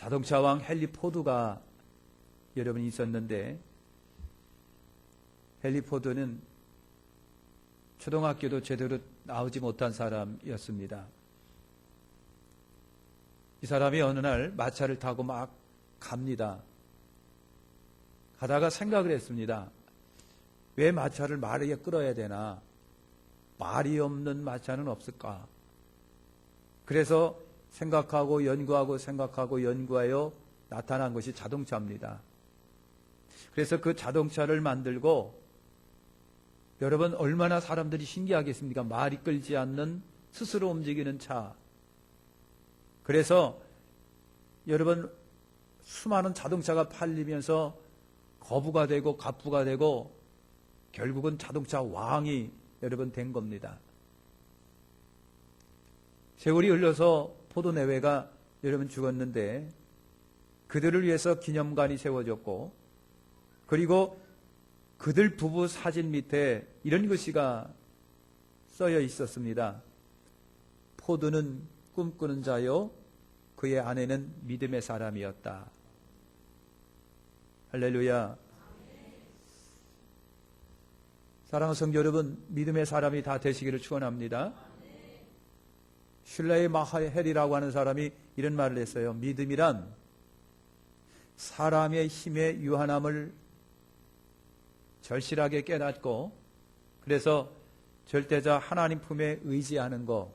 자동차 왕 헨리 포드가 여러분 있었는데, 헨리 포드는 초등학교도 제대로 나오지 못한 사람이었습니다. 이 사람이 어느 날 마차를 타고 막 갑니다. 가다가 생각을 했습니다. 왜 마차를 말에 끌어야 되나? 말이 없는 마차는 없을까? 그래서 생각하고 연구하여 나타난 것이 자동차입니다. 그래서 그 자동차를 만들고, 여러분 얼마나 사람들이 신기하겠습니까? 말이 끌지 않는 스스로 움직이는 차. 그래서 여러분 수많은 자동차가 팔리면서 거부가 되고 갑부가 되고 결국은 자동차 왕이 여러분 된 겁니다. 세월이 흘러서 포도 내외가 여러분 죽었는데 그들을 위해서 기념관이 세워졌고, 그리고 그들 부부 사진 밑에 이런 글씨가 써여 있었습니다. 포도는 꿈꾸는 자요, 그의 아내는 믿음의 사람이었다. 할렐루야. 사랑하는 성도 여러분, 믿음의 사람이 다 되시기를 축원합니다. 슐레이 마하헬이라고 하는 사람이 이런 말을 했어요. 믿음이란 사람의 힘의 유한함을 절실하게 깨닫고, 그래서 절대자 하나님 품에 의지하는 것,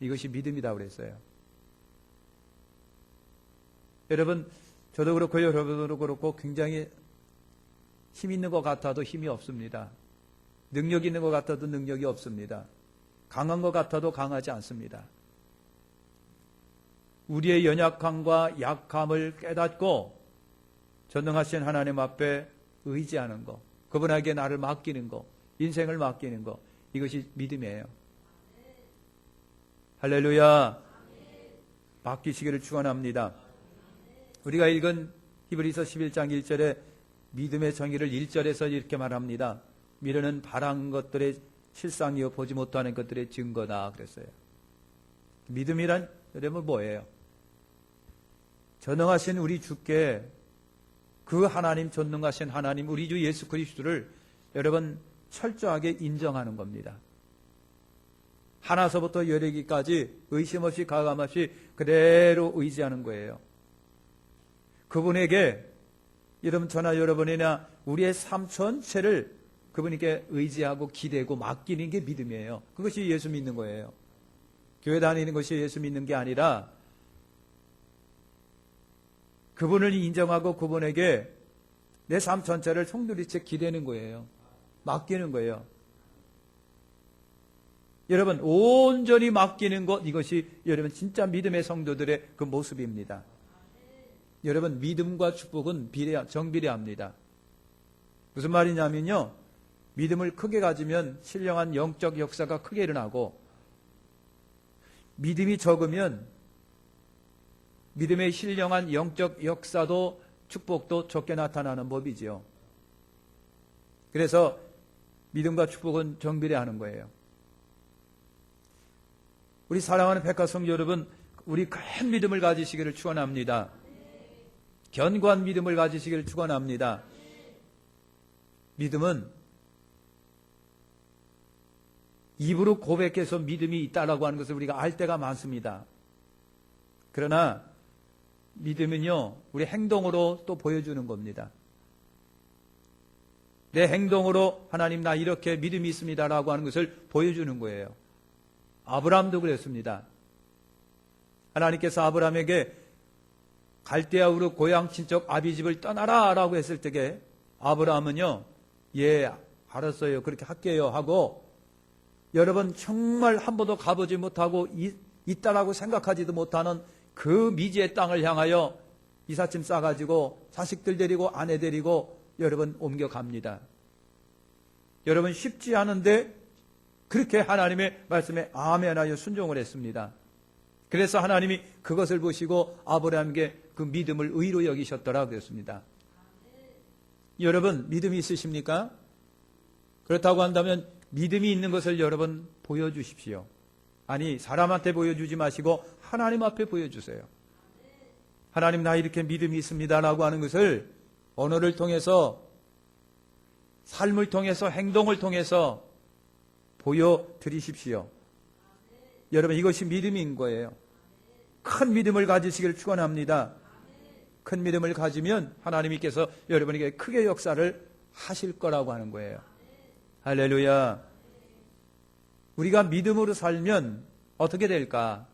이것이 믿음이라고 그랬어요. 여러분, 저도 그렇고 여러분도 그렇고 굉장히 힘 있는 것 같아도 힘이 없습니다. 능력 있는 것 같아도 능력이 없습니다. 강한 것 같아도 강하지 않습니다. 우리의 연약함과 약함을 깨닫고 전능하신 하나님 앞에 의지하는 것, 그분에게 나를 맡기는 것, 인생을 맡기는 것, 이것이 믿음이에요. 할렐루야. 맡기시기를 축원합니다. 우리가 읽은 히브리서 11장 1절에 믿음의 정의를 1절에서 이렇게 말합니다. 미련은 바란 것들의 실상이요 보지 못하는 것들의 증거다 그랬어요. 믿음이란 여러분 뭐예요? 전능하신 우리 주께, 그 하나님, 전능하신 하나님 우리 주 예수 그리스도를 여러분 철저하게 인정하는 겁니다. 하나서부터 열애기까지 의심 없이 가감 없이 그대로 의지하는 거예요. 그분에게 여러분, 저나 여러분이나 우리의 삶 전체를 그분에게 의지하고 기대고 맡기는 게 믿음이에요. 그것이 예수 믿는 거예요. 교회 다니는 것이 예수 믿는 게 아니라 그분을 인정하고 그분에게 내 삶 전체를 송두리째 기대는 거예요. 맡기는 거예요. 여러분, 온전히 맡기는 것, 이것이 여러분 진짜 믿음의 성도들의 그 모습입니다. 여러분, 믿음과 축복은 정비례합니다. 무슨 말이냐면요, 믿음을 크게 가지면 신령한 영적 역사가 크게 일어나고, 믿음이 적으면 믿음의 신령한 영적 역사도 축복도 적게 나타나는 법이지요. 그래서 믿음과 축복은 정비례하는 거예요. 우리 사랑하는 백화성 여러분, 우리 큰 믿음을 가지시기를 축원합니다. 견고한 믿음을 가지시기를 축원합니다. 믿음은 입으로 고백해서 믿음이 있다라고 하는 것을 우리가 알 때가 많습니다. 그러나 믿음은요, 우리 행동으로 또 보여주는 겁니다. 내 행동으로 하나님 나 이렇게 믿음이 있습니다라고 하는 것을 보여주는 거예요. 아브라함도 그랬습니다. 하나님께서 아브라함에게 갈대아 우르 고향 친척 아비집을 떠나라 라고 했을 때에 아브라함은요, 예 알았어요, 그렇게 할게요 하고, 여러분 정말 한 번도 가보지 못하고 있다라고 생각하지도 못하는 그 미지의 땅을 향하여 이삿짐 싸가지고 자식들 데리고 아내 데리고 여러분 옮겨갑니다. 여러분 쉽지 않은데 그렇게 하나님의 말씀에 아멘하여 순종을 했습니다. 그래서 하나님이 그것을 보시고 아브라함에게 그 믿음을 의로 여기셨더라 그랬습니다. 여러분 믿음이 있으십니까? 그렇다고 한다면 믿음이 있는 것을 여러분 보여주십시오. 아니, 사람한테 보여주지 마시고 하나님 앞에 보여주세요. 하나님 나 이렇게 믿음이 있습니다라고 하는 것을 언어를 통해서, 삶을 통해서, 행동을 통해서 보여드리십시오. 여러분, 이것이 믿음인 거예요. 큰 믿음을 가지시기를 축원합니다. 큰 믿음을 가지면 하나님께서 여러분에게 크게 역사를 하실 거라고 하는 거예요. 할렐루야. 우리가 믿음으로 살면 어떻게 될까?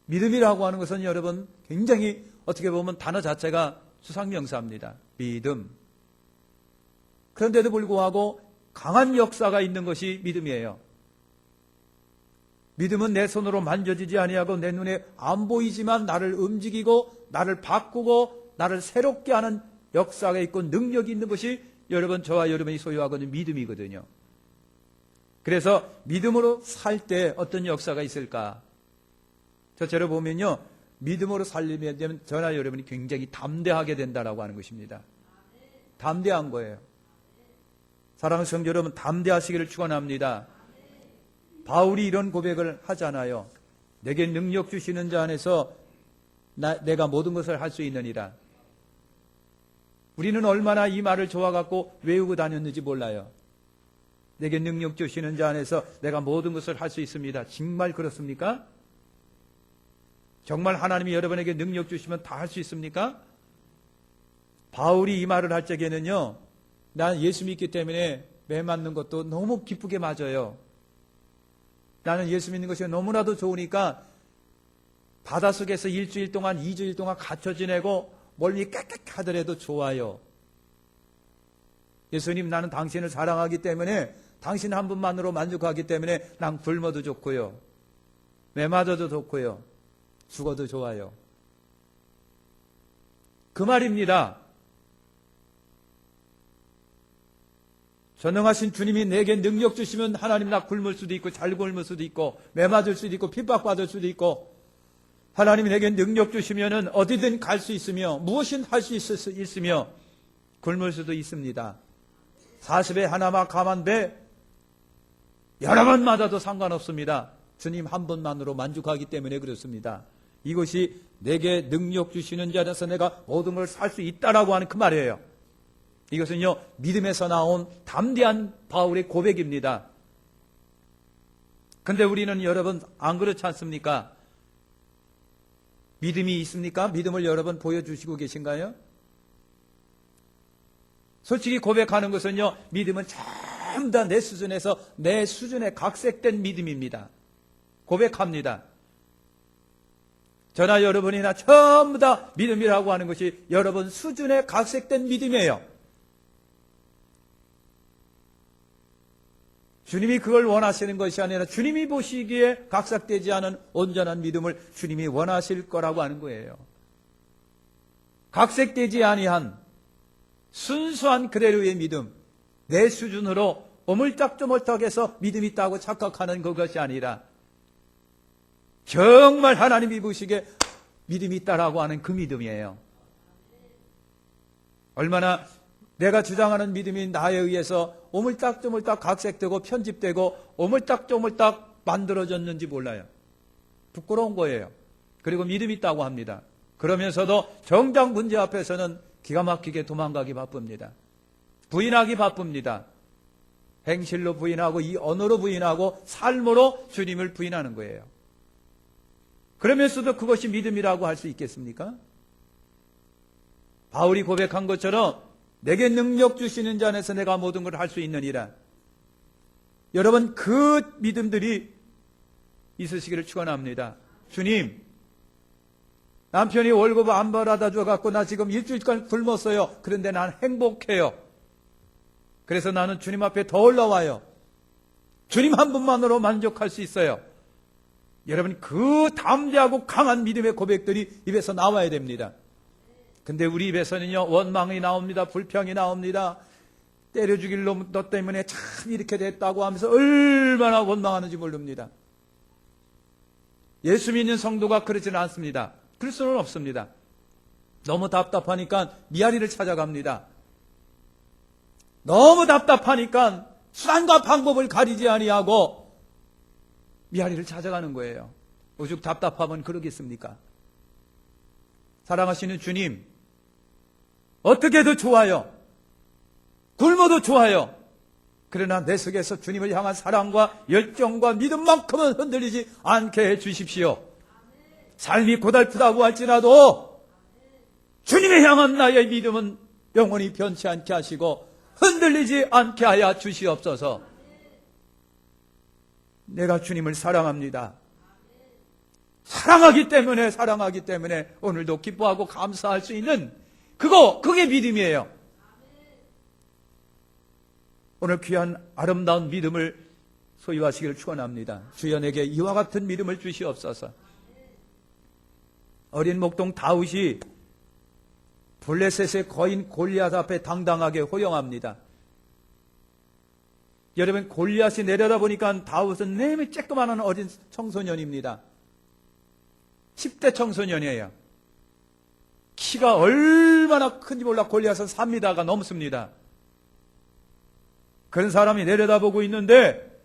믿음이라고 하는 것은 여러분 굉장히 어떻게 보면 단어 자체가 수상명사입니다. 믿음. 그런데도 불구하고 강한 역사가 있는 것이 믿음이에요. 믿음은 내 손으로 만져지지 아니하고 내 눈에 안 보이지만 나를 움직이고 나를 바꾸고 나를 새롭게 하는 역사가 있고 능력이 있는 것이 여러분, 저와 여러분이 소유하고 있는 믿음이거든요. 그래서 믿음으로 살 때 어떤 역사가 있을까? 저처럼 보면요, 믿음으로 살리면 되면 저나 여러분이 굉장히 담대하게 된다라고 하는 것입니다. 담대한 거예요. 사랑하는 성도 여러분, 담대하시기를 축원합니다. 바울이 이런 고백을 하잖아요. 내게 능력 주시는 자 안에서 내가 모든 것을 할 수 있느니라. 우리는 얼마나 이 말을 좋아갖고 외우고 다녔는지 몰라요. 내게 능력 주시는 자 안에서 내가 모든 것을 할 수 있습니다. 정말 그렇습니까? 정말 하나님이 여러분에게 능력 주시면 다 할 수 있습니까? 바울이 이 말을 할 적에는요, 난 예수 믿기 때문에 매 맞는 것도 너무 기쁘게 맞아요. 나는 예수 믿는 것이 너무나도 좋으니까 바닷속에서 일주일 동안, 2주일 동안 갇혀 지내고 멀미 깨끗 하더라도 좋아요. 예수님, 나는 당신을 사랑하기 때문에 당신 한 분만으로 만족하기 때문에 난 굶어도 좋고요. 매 맞아도 좋고요. 죽어도 좋아요. 그 말입니다. 전능하신 주님이 내게 능력 주시면 하나님 나 굶을 수도 있고 잘 굶을 수도 있고 매 맞을 수도 있고 핍박받을 수도 있고 하나님이 내게 능력 주시면 어디든 갈 수 있으며 무엇인 할 수 있으며 굶을 수도 있습니다. 40에 하나만 감한 배 여러 번 맞아도 상관없습니다. 주님 한 번만으로 만족하기 때문에 그렇습니다. 이것이 내게 능력 주시는 자라서 내가 모든 걸 살 수 있다라고 하는 그 말이에요. 이것은요, 믿음에서 나온 담대한 바울의 고백입니다. 근데 우리는 여러분 안 그렇지 않습니까? 믿음이 있습니까? 믿음을 여러분 보여주시고 계신가요? 솔직히 고백하는 것은요, 믿음은 전부 다 내 수준에서 내 수준에 각색된 믿음입니다. 고백합니다. 저나 여러분이나 전부 다 믿음이라고 하는 것이 여러분 수준에 각색된 믿음이에요. 주님이 그걸 원하시는 것이 아니라 주님이 보시기에 각색되지 않은 온전한 믿음을 주님이 원하실 거라고 하는 거예요. 각색되지 아니한 순수한 그대로의 믿음, 내 수준으로 오물딱조물딱해서 믿음이 있다고 착각하는 그것이 아니라 정말 하나님이 보시기에 믿음이 있다라고 하는 그 믿음이에요. 얼마나 내가 주장하는 믿음이 나에 의해서 오물딱조물딱 각색되고 편집되고 오물딱조물딱 만들어졌는지 몰라요. 부끄러운 거예요. 그리고 믿음이 있다고 합니다. 그러면서도 정작 문제 앞에서는 기가 막히게 도망가기 바쁩니다. 부인하기 바쁩니다. 행실로 부인하고 이 언어로 부인하고 삶으로 주님을 부인하는 거예요. 그러면서도 그것이 믿음이라고 할 수 있겠습니까? 바울이 고백한 것처럼 내게 능력 주시는 자 안에서 내가 모든 걸 할 수 있느니라. 여러분 그 믿음들이 있으시기를 축원합니다. 주님, 남편이 월급 안 받아다 줘갖고 나 지금 일주일간 굶었어요. 그런데 난 행복해요. 그래서 나는 주님 앞에 더 올라와요. 주님 한 분만으로 만족할 수 있어요. 여러분 그 담대하고 강한 믿음의 고백들이 입에서 나와야 됩니다. 근데 우리 입에서는요, 원망이 나옵니다. 불평이 나옵니다. 때려 죽일 놈 너 때문에 참 이렇게 됐다고 하면서 얼마나 원망하는지 모릅니다. 예수 믿는 성도가 그러지는 않습니다. 그럴 수는 없습니다. 너무 답답하니까 미아리를 찾아갑니다. 너무 답답하니까 수단과 방법을 가리지 아니하고 미아리를 찾아가는 거예요. 오죽 답답하면 그러겠습니까? 사랑하시는 주님, 어떻게도 좋아요. 굶어도 좋아요. 그러나 내 속에서 주님을 향한 사랑과 열정과 믿음만큼은 흔들리지 않게 해 주십시오. 삶이 고달프다고 할지라도 주님을 향한 나의 믿음은 영원히 변치 않게 하시고 흔들리지 않게 하여 주시옵소서. 내가 주님을 사랑합니다. 사랑하기 때문에 오늘도 기뻐하고 감사할 수 있는 그게 믿음이에요. 오늘 귀한 아름다운 믿음을 소유하시기를 축원합니다. 주여 내게 이와 같은 믿음을 주시옵소서. 어린 목동 다윗이 블레셋의 거인 골리앗 앞에 당당하게 호령합니다. 여러분, 골리앗이 내려다보니까 다윗은 내미 쬐끄만한 어린 청소년입니다. 10대 청소년이에요. 키가 얼마나 큰지 몰라. 골리앗은 3m가 넘습니다. 그런 사람이 내려다보고 있는데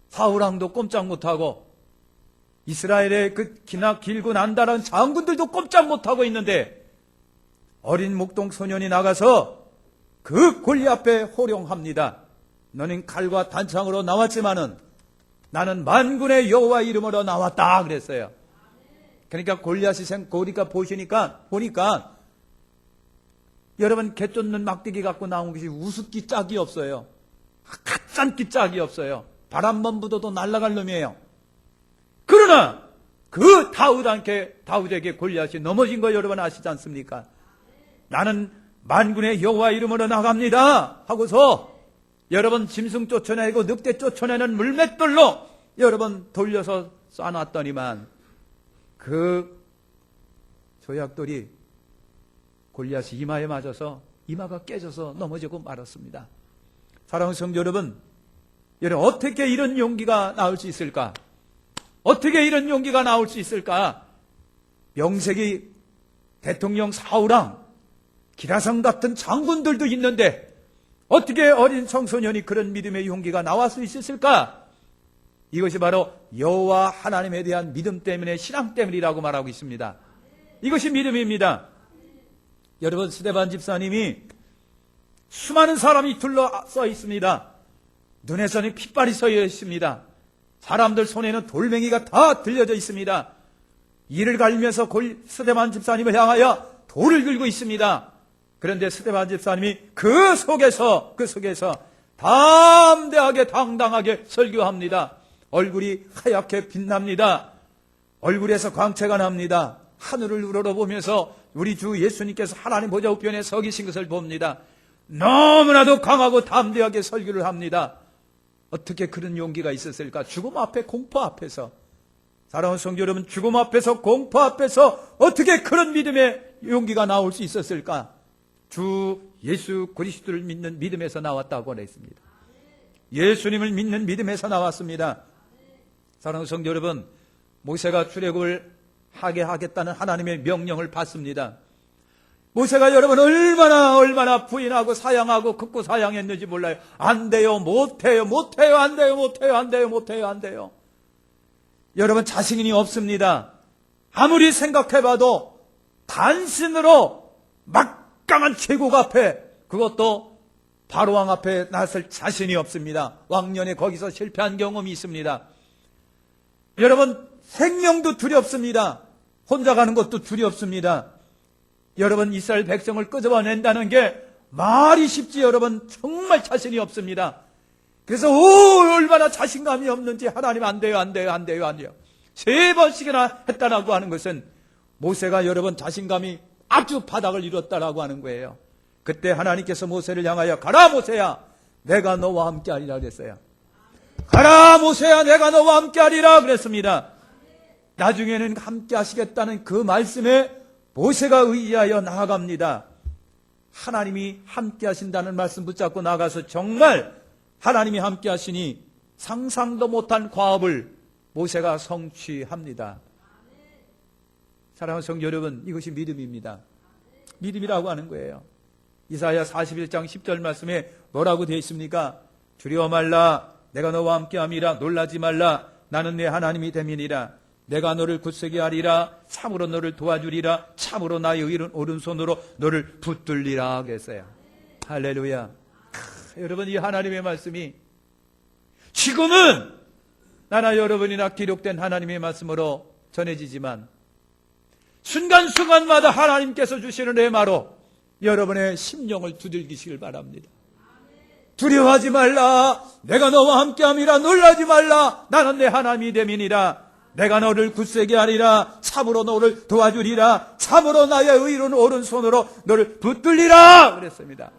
사울왕도 꼼짝 못하고 이스라엘의 그 기나 길고 난다란 장군들도 꼼짝 못하고 있는데 어린 목동 소년이 나가서 그 골리앗 앞에 호령합니다. 너는 칼과 단창으로 나왔지만은 나는 만군의 여호와 이름으로 나왔다 그랬어요. 그러니까 골리앗이 보니까 여러분, 개 쫓는 막대기 갖고 나온 것이 우습기 짝이 없어요. 가짠기 짝이 없어요. 바람만 불어도 날아갈 놈이에요. 그러나 그 다윗에게 골리앗이 넘어진 거 여러분 아시지 않습니까? 나는 만군의 여호와 이름으로 나갑니다 하고서 여러분 짐승 쫓아내고 늑대 쫓아내는 물맷돌로 여러분 돌려서 쏴놨더니만 그 조약돌이 골리앗이 이마에 맞아서 이마가 깨져서 넘어지고 말았습니다. 사랑하는 성도 여러분, 어떻게 이런 용기가 나올 수 있을까? 어떻게 이런 용기가 나올 수 있을까? 명색이 대통령 사울왕, 기라성 같은 장군들도 있는데 어떻게 어린 청소년이 그런 믿음의 용기가 나올 수 있었을까? 이것이 바로 여호와 하나님에 대한 믿음 때문에, 신앙 때문이라고 말하고 있습니다. 이것이 믿음입니다. 여러분, 스데반 집사님이 수많은 사람이 둘러싸여 있습니다. 눈에서는 핏발이 서 있습니다. 사람들 손에는 돌멩이가 다 들려져 있습니다. 이를 갈면서 스데반 집사님을 향하여 돌을 들고 있습니다. 그런데 스데반 집사님이 그 속에서 담대하게 당당하게 설교합니다. 얼굴이 하얗게 빛납니다. 얼굴에서 광채가 납니다. 하늘을 우러러보면서 우리 주 예수님께서 하나님 보좌 우편에 서 계신 것을 봅니다. 너무나도 강하고 담대하게 설교를 합니다. 어떻게 그런 용기가 있었을까? 죽음 앞에, 공포 앞에서. 사랑하는 성도 여러분, 죽음 앞에서, 공포 앞에서 어떻게 그런 믿음의 용기가 나올 수 있었을까? 주 예수 그리스도를 믿는 믿음에서 나왔다고 했습니다. 예수님을 믿는 믿음에서 나왔습니다. 사랑하는 성도 여러분, 모세가 출애굽을 하게 하겠다는 하나님의 명령을 받습니다. 모세가 여러분 얼마나 부인하고 사양하고 극구 사양했는지 몰라요. 안 돼요, 못해요, 안 돼요. 여러분, 자신이 없습니다. 아무리 생각해봐도 단신으로 막강한 제국 앞에, 그것도 바로왕 앞에 나설 자신이 없습니다. 왕년에 거기서 실패한 경험이 있습니다. 여러분, 생명도 두렵습니다. 혼자 가는 것도 두렵습니다. 여러분, 이스라엘 백성을 끄집어낸다는 게 말이 쉽지 여러분 정말 자신이 없습니다. 그래서 얼마나 자신감이 없는지 하나님 안 돼요. 3번씩이나 했다라고 하는 것은 모세가 여러분 자신감이 아주 바닥을 이뤘다라고 하는 거예요. 그때 하나님께서 모세를 향하여 가라 모세야, 내가 너와 함께하리라 그랬어요. 가라 모세야, 내가 너와 함께하리라 그랬습니다. 나중에는 함께 하시겠다는 그 말씀에 모세가 의지하여 나아갑니다. 하나님이 함께 하신다는 말씀 붙잡고 나가서 정말 하나님이 함께 하시니 상상도 못한 과업을 모세가 성취합니다. 사랑하는 성도 여러분, 이것이 믿음입니다. 믿음이라고 하는 거예요. 이사야 41장 10절 말씀에 뭐라고 되어 있습니까? 두려워 말라, 내가 너와 함께함이라. 놀라지 말라, 나는 내 하나님이 됨이니라. 내가 너를 굳세게 하리라. 참으로 너를 도와주리라. 참으로 나의 의로운 오른손으로 너를 붙들리라 그랬어요. 할렐루야. 여러분, 이 하나님의 말씀이 지금은 나나 여러분이나 기록된 하나님의 말씀으로 전해지지만 순간순간마다 하나님께서 주시는 레마로 여러분의 심령을 두들기시길 바랍니다. 두려워하지 말라. 내가 너와 함께함이라. 놀라지 말라. 나는 내 하나님이 됨이니라. 내가 너를 굳세게 하리라. 참으로 너를 도와주리라. 참으로 나의 의로운 오른손으로 너를 붙들리라 그랬습니다.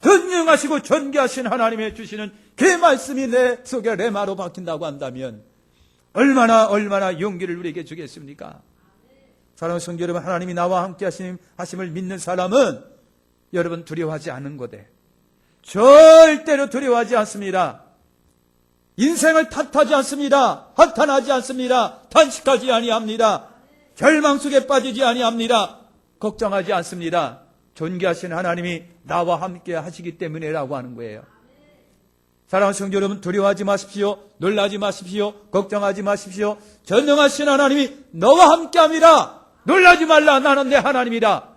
전능하시고 존귀하신 하나님의 주시는 그 말씀이 내 속에 레마로 박힌다고 한다면 얼마나 용기를 우리에게 주겠습니까? 사랑하는 성도 여러분, 하나님이 나와 함께 하심을 믿는 사람은 여러분 두려워하지 않는 거대. 절대로 두려워하지 않습니다. 인생을 탓하지 않습니다. 한탄하지 않습니다. 탄식하지 아니합니다. 절망 속에 빠지지 아니합니다. 걱정하지 않습니다. 존귀하신 하나님이 나와 함께 하시기 때문에라고 하는 거예요. 사랑하는 성도 여러분, 두려워하지 마십시오. 놀라지 마십시오. 걱정하지 마십시오. 전능하신 하나님이 너와 함께함이라. 놀라지 말라. 나는 내 하나님이라.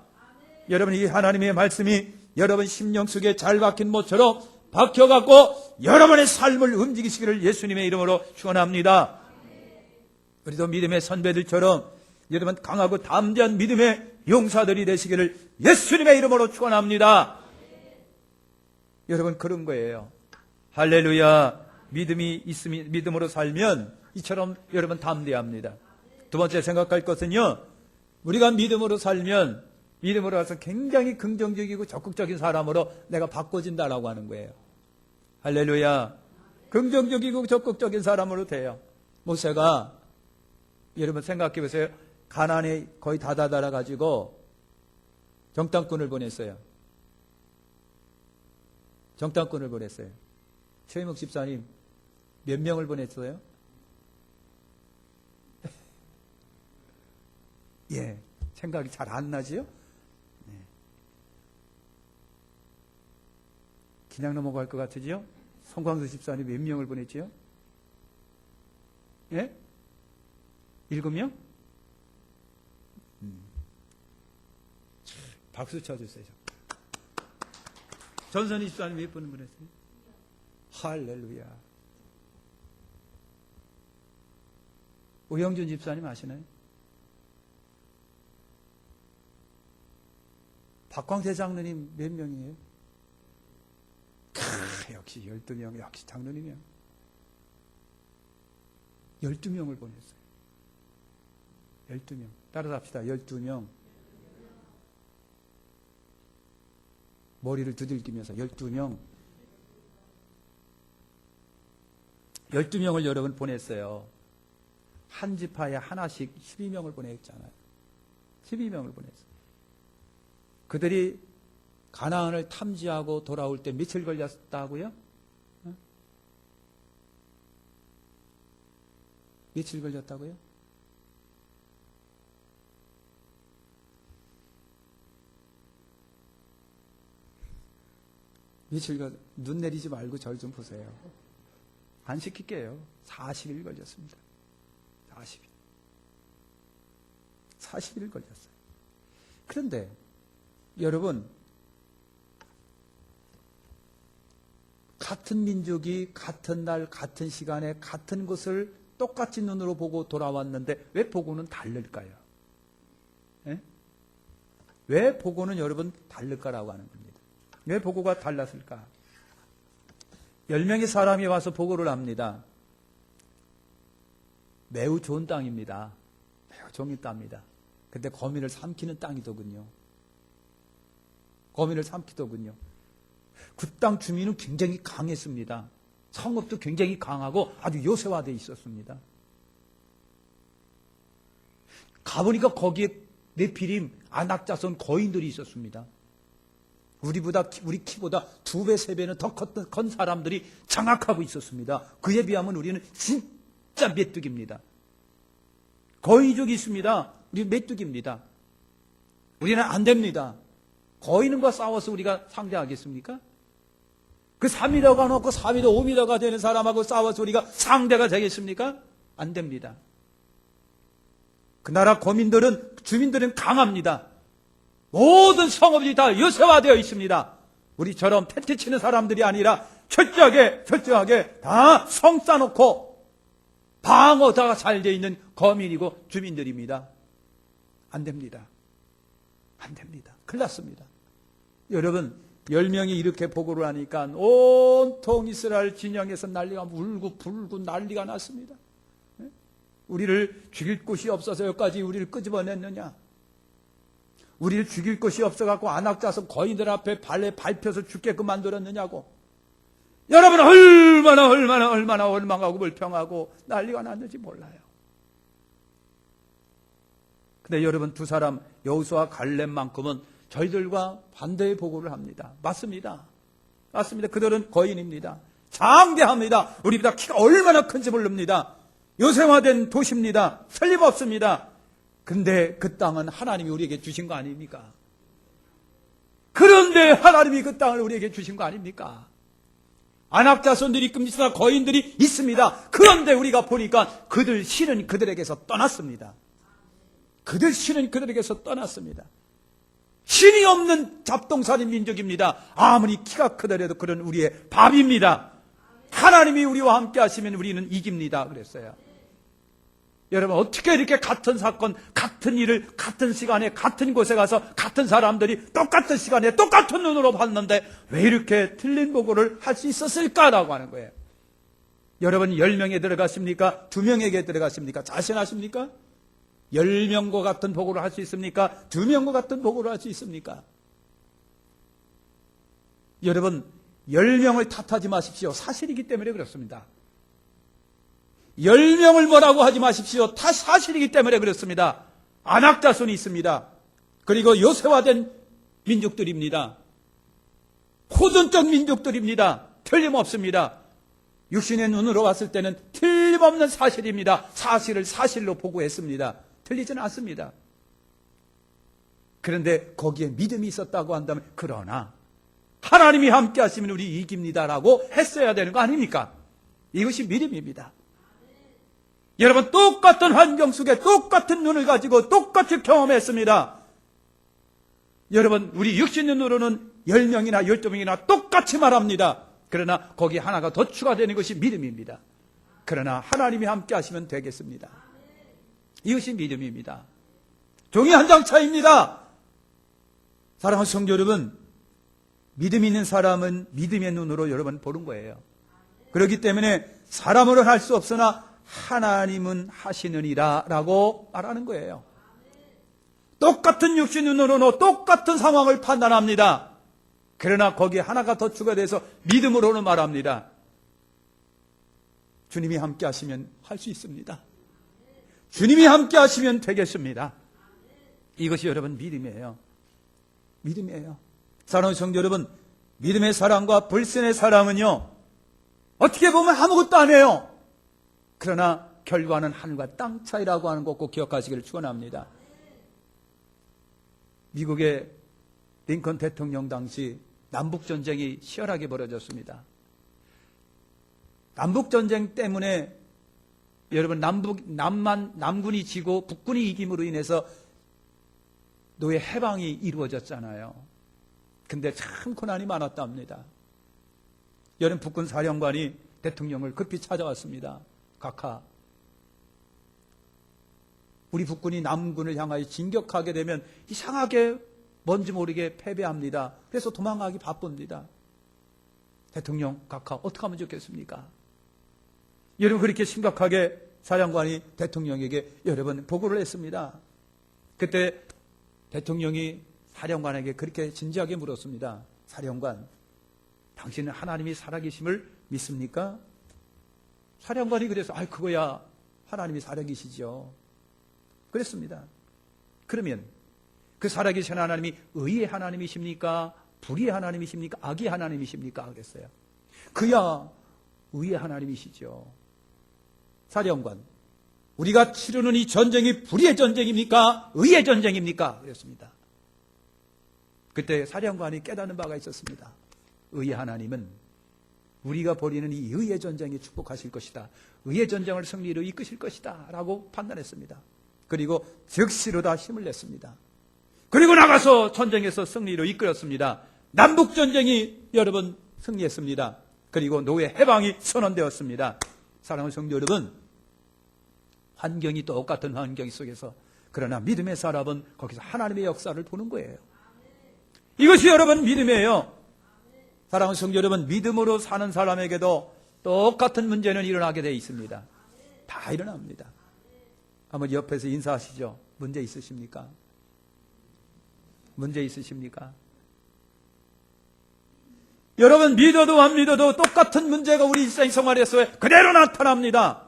여러분, 이 하나님의 말씀이 여러분 심령 속에 잘 박힌 못처럼 박혀갖고 여러분의 삶을 움직이시기를 예수님의 이름으로 축원합니다. 우리도 믿음의 선배들처럼 여러분 강하고 담대한 믿음의 용사들이 되시기를 예수님의 이름으로 축원합니다. 여러분, 그런 거예요. 할렐루야. 믿음이 있으면, 믿음으로 살면 이처럼 여러분 담대합니다. 두 번째 생각할 것은요, 우리가 믿음으로 살면 믿음으로 가서 굉장히 긍정적이고 적극적인 사람으로 내가 바꿔진다라고 하는 거예요. 할렐루야. 긍정적이고 적극적인 사람으로 돼요. 모세가 여러분 생각해 보세요. 가나안에 거의 다 다다라가지고 정탐꾼을 보냈어요. 정탐꾼을 보냈어요. 최희목 집사님 몇 명을 보냈어요? 예, 생각이 잘 안 나지요? 네. 그냥 넘어갈 것 같으지요? 송광수 집사님 몇 명을 보냈지요? 예? 7명? 박수 쳐주세요. 전선희 집사님 몇 분을 보냈어요? 할렐루야. 오영준 집사님 아시나요? 박광태 장로님 몇 명이에요? 역시 12명, 역시 장로님이요. 12명을 보냈어요. 12명. 따라서 합시다. 12명. 머리를 두들기면서 12명. 12명을 여러분 보냈어요. 한 지파에 하나씩 12명을 보냈잖아요. 12명을 보냈어요. 그들이 가나안을 탐지하고 돌아올 때 며칠 걸렸다고요? 며칠 걸렸다고요? 눈 내리지 말고 절 좀 보세요. 안 시킬게요. 40일 걸렸습니다. 40일. 40일 걸렸어요. 그런데 여러분, 같은 민족이 같은 날 같은 시간에 같은 곳을 똑같이 눈으로 보고 돌아왔는데 왜 보고는 다를까요? 예? 왜 보고는 여러분 다를까라고 하는 겁니다. 왜 보고가 달랐을까? 10명의 사람이 와서 보고를 합니다. 매우 좋은 땅입니다. 매우 좋은 땅입니다. 근데 거민을 삼키는 땅이더군요. 거민을 삼키더군요. 그 땅 주민은 굉장히 강했습니다. 성읍도 굉장히 강하고 아주 요새화되어 있었습니다. 가보니까 거기에 네피림, 안악자손 거인들이 있었습니다. 우리 키보다 2배, 3배는 더 큰 사람들이 장악하고 있었습니다. 그에 비하면 우리는 진짜 메뚜기입니다. 거인족이 있습니다. 우리 메뚜기입니다. 우리는 안 됩니다. 거인과 싸워서 우리가 상대하겠습니까? 그 3m가 넘고 4m, 5m가 되는 사람하고 싸워서 우리가 상대가 되겠습니까? 안 됩니다. 그 나라 주민들은 강합니다. 모든 성읍이 다 요새화되어 있습니다. 우리처럼 텐트 치는 사람들이 아니라 철저하게 다 성 쌓아놓고 방어다가 잘 되어 있는 거민이고 주민들입니다. 안 됩니다. 안 됩니다. 큰일 났습니다. 여러분, 10명이 이렇게 보고를 하니까 온통 이스라엘 진영에서 난리가 울고 불고 난리가 났습니다. 우리를 죽일 곳이 없어서 여기까지 우리를 끄집어냈느냐? 우리를 죽일 곳이 없어갖고 안악자서 거인들 앞에 발에 밟혀서 죽게끔 만들었느냐고. 여러분, 얼마나 원망하고 불평하고 난리가 났는지 몰라요. 근데 여러분, 두 사람 여호수아와 갈렙만큼은 저희들과 반대의 보고를 합니다. 맞습니다. 그들은 거인입니다. 장대합니다. 우리보다 키가 얼마나 큰지 모릅니다. 요새화된 도시입니다. 틀림없습니다. 근데 그 땅은 하나님이 우리에게 주신 거 아닙니까? 그런데 하나님이 그 땅을 우리에게 주신 거 아닙니까? 안악자손들이 끔찍한 거인들이 있습니다. 그런데 우리가 보니까 그들 신은 그들에게서 떠났습니다. 신이 없는 잡동사니 민족입니다. 아무리 키가 크더라도 그런 우리의 밥입니다. 하나님이 우리와 함께 하시면 우리는 이깁니다. 그랬어요. 여러분, 어떻게 이렇게 같은 사건, 같은 일을 같은 시간에 같은 곳에 가서 같은 사람들이 똑같은 시간에 똑같은 눈으로 봤는데 왜 이렇게 틀린 보고를 할 수 있었을까라고 하는 거예요. 여러분, 10명에 들어가십니까? 2명에게 들어가십니까? 자신하십니까? 10명과 같은 보고를 할 수 있습니까? 2명과 같은 보고를 할 수 있습니까? 여러분, 10명을 탓하지 마십시오. 사실이기 때문에 그렇습니다. 10명을 뭐라고 하지 마십시오. 다 사실이기 때문에 그렇습니다. 안악자손이 있습니다. 그리고 요새화된 민족들입니다. 호전적 민족들입니다. 틀림없습니다. 육신의 눈으로 봤을 때는 틀림없는 사실입니다. 사실을 사실로 보고했습니다. 틀리지는 않습니다. 그런데 거기에 믿음이 있었다고 한다면, 그러나 하나님이 함께 하시면 우리 이깁니다라고 했어야 되는 거 아닙니까? 이것이 믿음입니다. 여러분, 똑같은 환경 속에 똑같은 눈을 가지고 똑같이 경험했습니다. 여러분, 우리 육신의 눈으로는 10명이나 12명이나 똑같이 말합니다. 그러나 거기에 하나가 더 추가되는 것이 믿음입니다. 그러나 하나님이 함께 하시면 되겠습니다. 이것이 믿음입니다. 종이 한 장 차이입니다. 사랑하는 성도 여러분, 믿음 있는 사람은 믿음의 눈으로 여러분 보는 거예요. 그렇기 때문에 사람으로 할 수 없으나 하나님은 하시느니라 라고 말하는 거예요. 똑같은 육신 눈으로는 똑같은 상황을 판단합니다. 그러나 거기에 하나가 더 추가돼서 믿음으로는 말합니다. 주님이 함께 하시면 할 수 있습니다. 주님이 함께 하시면 되겠습니다. 이것이 여러분 믿음이에요. 사랑하는 성도 여러분, 믿음의 사람과 불신의 사람은요, 어떻게 보면 아무것도 안 해요. 그러나 결과는 하늘과 땅 차이라고 하는 것 꼭 기억하시기를 축원합니다. 미국의 링컨 대통령 당시 남북전쟁이 치열하게 벌어졌습니다. 남북전쟁 때문에 여러분, 남군이 지고 북군이 이김으로 인해서 노예 해방이 이루어졌잖아요. 근데 참 고난이 많았답니다. 여름 북군 사령관이 대통령을 급히 찾아왔습니다. 각하, 우리 북군이 남군을 향하여 진격하게 되면 이상하게 뭔지 모르게 패배합니다. 그래서 도망가기 바쁩니다. 대통령, 각하, 어떻게 하면 좋겠습니까? 여러분, 그렇게 심각하게 사령관이 대통령에게 여러 번 보고를 했습니다. 그때 대통령이 사령관에게 그렇게 진지하게 물었습니다. 사령관, 당신은 하나님이 살아계심을 믿습니까? 사령관이 그래서 그거야 하나님이 살아계시죠. 그랬습니다. 그러면 그 살아계신 하나님이 의의 하나님이십니까? 불의의 하나님이십니까? 악의 하나님이십니까? 그랬어요. 그야 의의 하나님이시죠. 사령관, 우리가 치르는 이 전쟁이 불의의 전쟁입니까? 의의 전쟁입니까? 그랬습니다. 그때 사령관이 깨닫는 바가 있었습니다. 의의 하나님은 우리가 벌이는 이 의의 전쟁에 축복하실 것이다. 의의 전쟁을 승리로 이끄실 것이다. 라고 판단했습니다. 그리고 즉시로 다 힘을 냈습니다. 그리고 나가서 전쟁에서 승리로 이끌었습니다. 남북전쟁이 여러분 승리했습니다. 그리고 노예 해방이 선언되었습니다. 사랑하는 성도 여러분, 환경이 똑같은 환경 속에서 그러나 믿음의 사람은 거기서 하나님의 역사를 보는 거예요. 이것이 여러분 믿음이에요. 사랑하는 성도 여러분, 믿음으로 사는 사람에게도 똑같은 문제는 일어나게 되어 있습니다. 다 일어납니다. 한번 옆에서 인사하시죠. 문제 있으십니까? 문제 있으십니까? 여러분 믿어도 안 믿어도 똑같은 문제가 우리 일상 생활에서 그대로 나타납니다.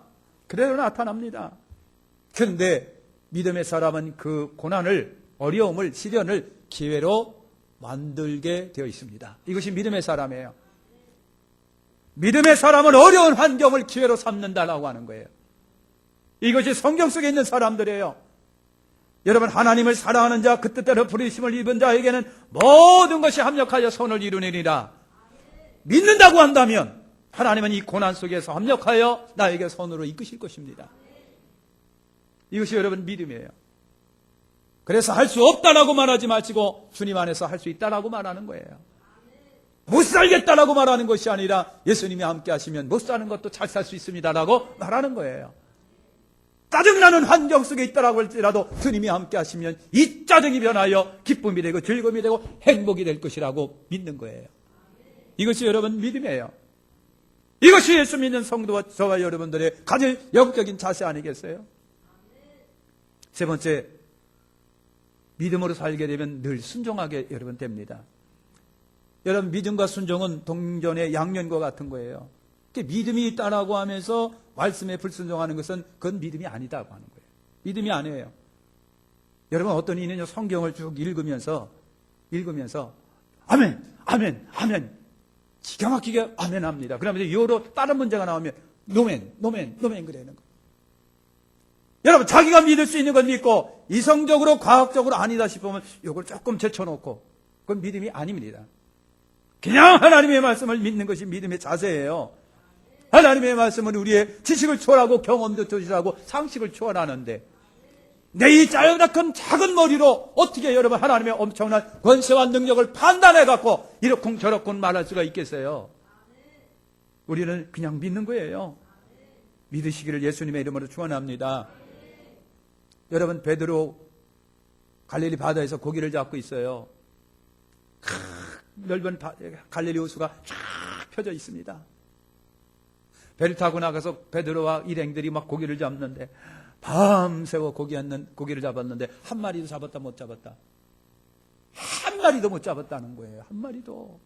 그대로 나타납니다. 그런데 믿음의 사람은 그 고난을, 어려움을, 시련을 기회로 만들게 되어 있습니다. 이것이 믿음의 사람이에요. 믿음의 사람은 어려운 환경을 기회로 삼는다라고 하는 거예요. 이것이 성경 속에 있는 사람들이에요. 여러분 하나님을 사랑하는 자, 그 뜻대로 부르심을 입은 자에게는 모든 것이 합력하여 선을 이루느니라. 믿는다고 한다면 하나님은 이 고난 속에서 합력하여 나에게 선으로 이끄실 것입니다. 이것이 여러분 믿음이에요. 그래서 할 수 없다라고 말하지 마시고 주님 안에서 할 수 있다라고 말하는 거예요. 못 살겠다라고 말하는 것이 아니라 예수님이 함께 하시면 못 사는 것도 잘 살 수 있습니다라고 말하는 거예요. 짜증나는 환경 속에 있다라고 할지라도 주님이 함께 하시면 이 짜증이 변하여 기쁨이 되고 즐거움이 되고 행복이 될 것이라고 믿는 거예요. 이것이 여러분 믿음이에요. 이것이 예수 믿는 성도와 저와 여러분들의 가장 영적인 자세 아니겠어요? 세 번째, 믿음으로 살게 되면 늘 순종하게 여러분 됩니다. 여러분 믿음과 순종은 동전의 양면과 같은 거예요. 믿음이 있다라고 하면서 말씀에 불순종하는 것은 그건 믿음이 아니다고 하는 거예요. 믿음이 아니에요. 여러분 어떤 이는요 성경을 쭉 읽으면서 아멘, 아멘, 아멘 기가 막히게 아멘 합니다. 그러면서 요로 다른 문제가 나오면 노멘 그러는 거예요. 여러분 자기가 믿을 수 있는 건 믿고 이성적으로 과학적으로 아니다 싶으면 요걸 조금 제쳐놓고 그건 믿음이 아닙니다. 그냥 하나님의 말씀을 믿는 것이 믿음의 자세예요. 하나님의 말씀은 우리의 지식을 초월하고 경험도 초월하고 상식을 초월하는데 내 이 짜여nak한 작은 머리로 어떻게 여러분 하나님의 엄청난 권세와 능력을 판단해갖고 이렇군 저렇군 말할 수가 있겠어요? 우리는 그냥 믿는 거예요. 믿으시기를 예수님의 이름으로 축원합니다. 여러분 베드로 갈릴리 바다에서 고기를 잡고 있어요. 넓은 갈릴리 호수가 쫙 펴져 있습니다. 배를 타고 나가서 베드로와 일행들이 막 고기를 잡는데 밤새워 고기를 잡았는데 한 마리도 잡았다 못 잡았다. 한 마리도 못 잡았다는 거예요. 한 마리도.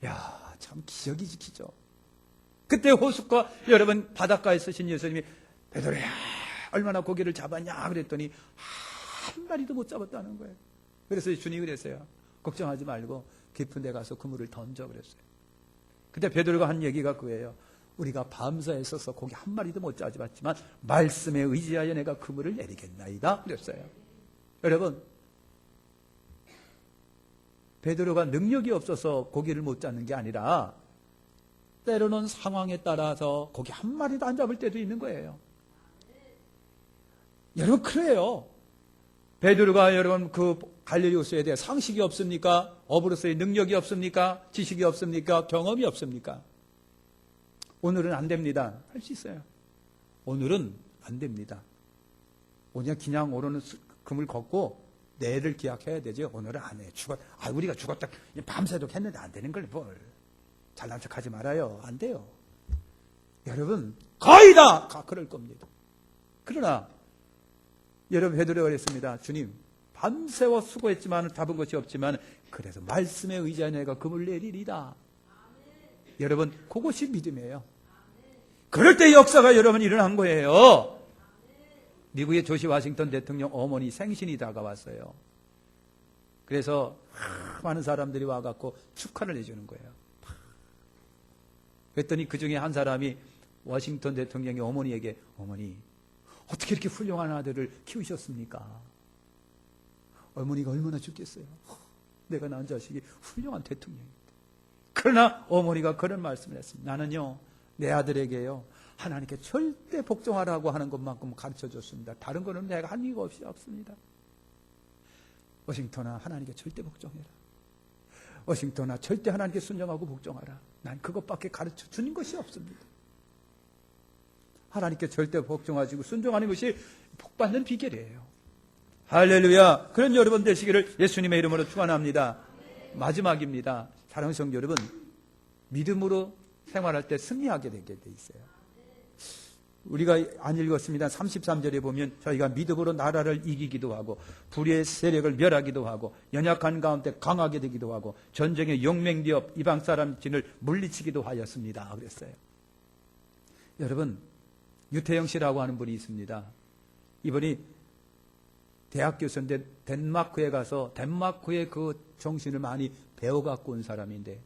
야, 참 기적이 지키죠. 그때 호숫가 여러분 바닷가에 서신 예수님이 베드로야 얼마나 고기를 잡았냐 그랬더니 한 마리도 못 잡았다는 거예요. 그래서 주님이 그랬어요. 걱정하지 말고 깊은 데 가서 그물을 던져 그랬어요. 그때 베드로가 한 얘기가 그거예요. 우리가 밤새에 서서 고기 한 마리도 못 잡았지만 말씀에 의지하여 내가 그물을 내리겠나이다 그랬어요. 여러분 베드로가 능력이 없어서 고기를 못 잡는 게 아니라 때로는 상황에 따라서 고기 한 마리도 안 잡을 때도 있는 거예요. 여러분 그래요. 베드로가 여러분 그 갈릴리 호수에 대해 상식이 없습니까? 업으로서의 능력이 없습니까? 지식이 없습니까? 경험이 없습니까? 오늘은 안 됩니다. 할 수 있어요. 오늘은 안 됩니다. 오늘 그냥 오늘은 금을 걷고 내일을 기약해야 되죠. 오늘은 안 해. 우리가 죽었다. 밤새도록 했는데 안 되는 걸 뭘. 잘난 척 하지 말아요. 안 돼요. 여러분 거의 다 그럴 겁니다. 그러나 여러분 베드로가 그랬습니다. 주님 밤새워 수고했지만 잡은 것이 없지만 그래서 말씀에 의지하여 내가 금을 내리리다. 여러분 그것이 믿음이에요. 그럴 때 역사가 여러분 일어난 거예요. 미국의 조지 워싱턴 대통령 어머니 생신이 다가왔어요. 그래서 많은 사람들이 와갖고 축하를 해주는 거예요. 그랬더니 그 중에 한 사람이 워싱턴 대통령의 어머니에게 어머니 어떻게 이렇게 훌륭한 아들을 키우셨습니까? 어머니가 얼마나 좋겠어요. 내가 낳은 자식이 훌륭한 대통령입니다. 그러나 어머니가 그런 말씀을 했습니다. 나는요, 내 아들에게요, 하나님께 절대 복종하라고 하는 것만큼 가르쳐 줬습니다. 다른 거는 내가 한 이유가 없습니다. 워싱턴아, 하나님께 절대 복종해라. 워싱턴아, 절대 하나님께 순종하고 복종하라. 난 그것밖에 가르쳐 주는 것이 없습니다. 하나님께 절대 복종하시고 순종하는 것이 복받는 비결이에요. 할렐루야. 그런 여러분 되시기를 예수님의 이름으로 축원합니다. 마지막입니다. 사랑하는 성도 여러분, 믿음으로 생활할 때 승리하게 되게 돼 있어요. 우리가 안 읽었습니다. 33절에 보면 저희가 믿음으로 나라를 이기기도 하고 불의의 세력을 멸하기도 하고 연약한 가운데 강하게 되기도 하고 전쟁의 용맹기업 이방 사람 진을 물리치기도 하였습니다. 그랬어요. 여러분, 유태영 씨라고 하는 분이 있습니다. 이분이 대학 교수인데 덴마크에 가서 덴마크의 그 정신을 많이 배워갖고 온 사람인데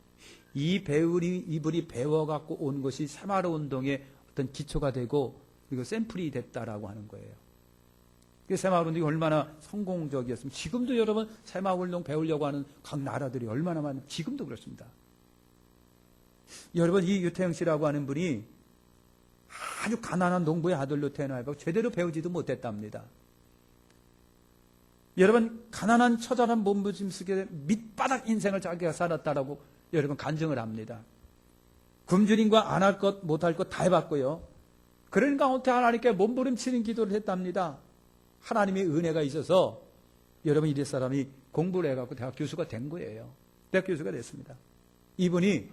이분이 배워갖고 온 것이 새마을 운동의 어떤 기초가 되고 그리고 샘플이 됐다라고 하는 거예요. 새마을 운동이 얼마나 성공적이었습니까? 지금도 여러분 새마을 운동 배우려고 하는 각 나라들이 얼마나 많은, 지금도 그렇습니다. 여러분, 이 유태영 씨라고 하는 분이 아주 가난한 농부의 아들로 태어나고 제대로 배우지도 못했답니다. 여러분, 가난한 처절한 몸부림 속에 밑바닥 인생을 자기가 살았다라고 여러분 간증을 합니다. 굶주림과 안 할 것, 못 할 것 다 해봤고요. 그런 가운데 하나님께 몸부림치는 기도를 했답니다. 하나님의 은혜가 있어서 여러분 이래 사람이 공부를 해갖고 대학 교수가 된 거예요. 대학 교수가 됐습니다. 이분이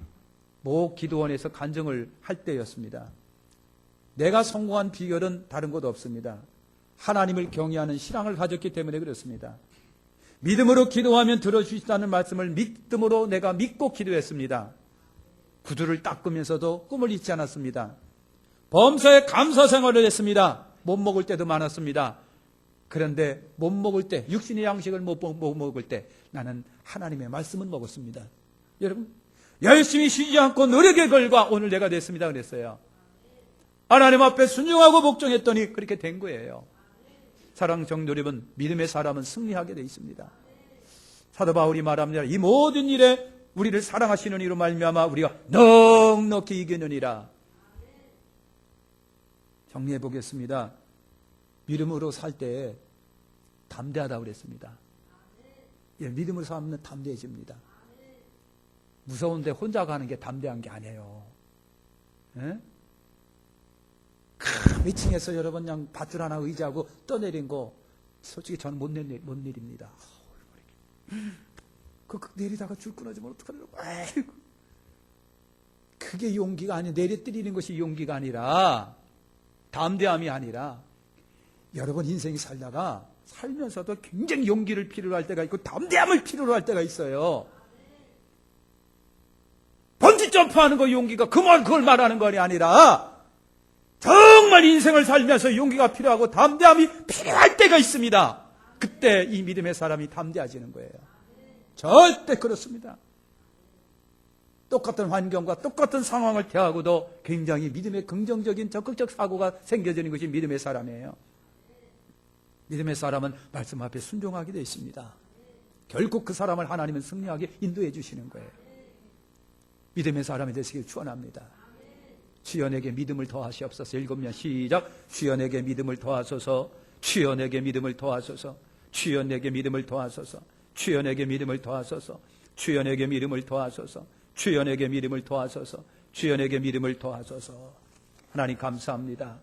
모 기도원에서 간증을 할 때였습니다. 내가 성공한 비결은 다른 것 없습니다. 하나님을 경외하는 신앙을 가졌기 때문에 그렇습니다. 믿음으로 기도하면 들어주시다는 말씀을 믿음으로 내가 믿고 기도했습니다. 구두를 닦으면서도 꿈을 잊지 않았습니다. 범사에 감사 생활을 했습니다. 못 먹을 때도 많았습니다. 그런데 못 먹을 때, 육신의 양식을 못 먹을 때 나는 하나님의 말씀은 먹었습니다. 여러분, 열심히 쉬지 않고 노력의 결과 오늘 내가 됐습니다 그랬어요. 하나님 앞에 순종하고 복종했더니 그렇게 된 거예요. 사랑하는 성도 여러분, 믿음의 사람은 승리하게 되어 있습니다. 사도 바울이 말합니다. 이 모든 일에 우리를 사랑하시는 이로 말미암아 우리가 넉넉히 이기느니라. 정리해 보겠습니다. 믿음으로 살 때 담대하다고 그랬습니다. 예, 믿음으로 살면 담대해집니다. 무서운데 혼자 가는 게 담대한 게 아니에요. 예? 큰 위층에서 여러분 그냥 밧줄 하나 의지하고 떠내린 거 솔직히 저는 못 내립니다. 그 내리다가 줄 끊어지면 어떡하려고. 아이고. 그게 용기가 아니에요. 내려뜨리는 것이 용기가 아니라 담대함이 아니라 여러분 인생이 살면서도 굉장히 용기를 필요로 할 때가 있고 담대함을 필요로 할 때가 있어요. 번지 점프하는 거 용기가 그걸 말하는 것이 아니라 정말 인생을 살면서 용기가 필요하고 담대함이 필요할 때가 있습니다. 그때 이 믿음의 사람이 담대해지는 거예요. 절대 그렇습니다. 똑같은 환경과 똑같은 상황을 대하고도 굉장히 믿음의 긍정적인 적극적 사고가 생겨지는 것이 믿음의 사람이에요. 믿음의 사람은 말씀 앞에 순종하게 되어 있습니다. 결국 그 사람을 하나님은 승리하게 인도해 주시는 거예요. 믿음의 사람이 되시길 축원합니다. 주여 내게 믿음을 더하시옵소서. 읽으면 시작. 주여 내게 믿음을 더하소서. 주여 내게 믿음을 더하소서. 주여 내게 믿음을 더하소서. 주여 내게 믿음을 더하소서. 주여 내게 믿음을 더하소서. 주여 내게 믿음을 더하소서. 주여 내게 믿음을 더하소서. 하나님 감사합니다.